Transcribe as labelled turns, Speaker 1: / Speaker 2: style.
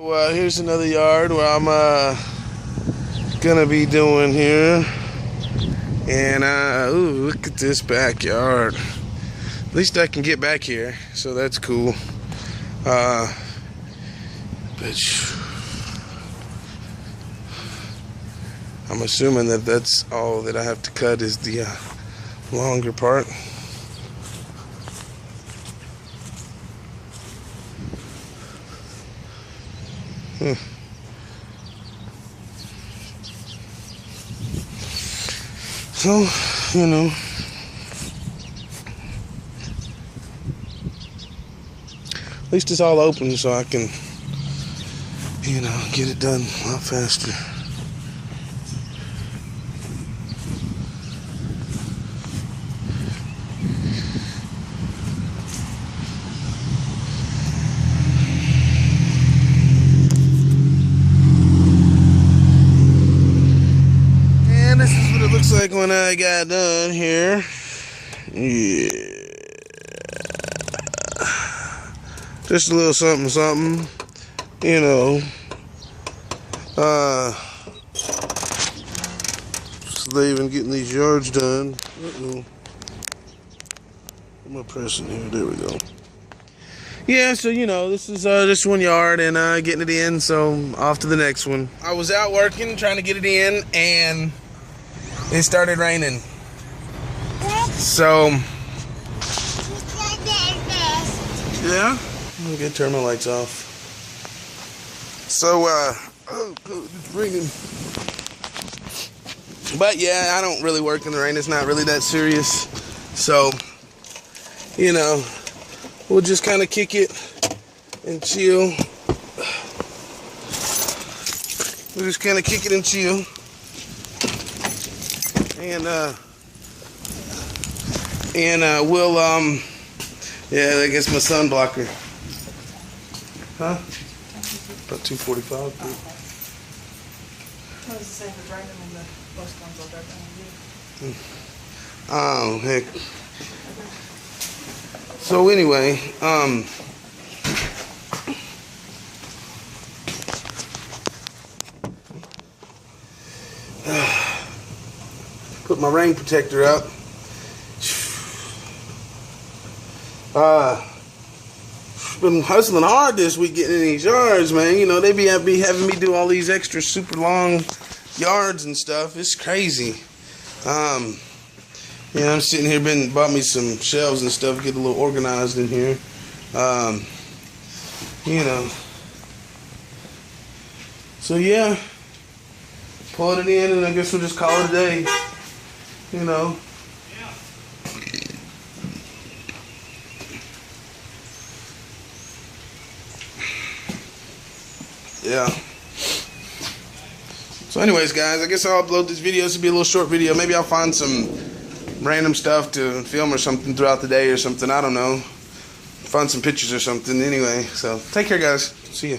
Speaker 1: Well, here's another yard where I'm gonna be doing here, and ooh, look at this backyard. At least I can get back here, so that's cool. But I'm assuming that that's all that I have to cut is the longer part. So, you know, at least it's all open so I can, you know, get it done a lot faster. This is what it looks like when I got done here. Yeah. Just a little something, something. You know. Slaving getting these yards done. Uh-oh. I'm gonna press in here. There we go. Yeah, so you know, this is just one yard and getting it in, so off to the next one. I was out working, trying to get it in, and it started raining. So, yeah, I'm gonna turn my lights off. So, oh, it's ringing. But yeah, I don't really work in the rain. It's not really that serious. So, you know, we'll just kind of kick it and chill. We'll just kind of kick it and chill. And we'll yeah, I guess my sun blocker. Huh? About 2:45.
Speaker 2: What does it say for driving when the bus comes? I'll drive down with you.
Speaker 1: Oh heck. So anyway, put my rain protector up. Been hustling hard this week getting in these yards, man. You know, they be having me do all these extra super long yards and stuff. It's crazy. You know, I'm sitting here, bought me some shelves and stuff, get a little organized in here. You know. So yeah, pulled it in, and I guess we'll just call it a day. You know. Yeah. So anyways, guys, I guess I'll upload this video. This will be a little short video. Maybe I'll find some random stuff to film or something throughout the day or something. I don't know. Find some pictures or something. Anyway, so take care, guys. See ya.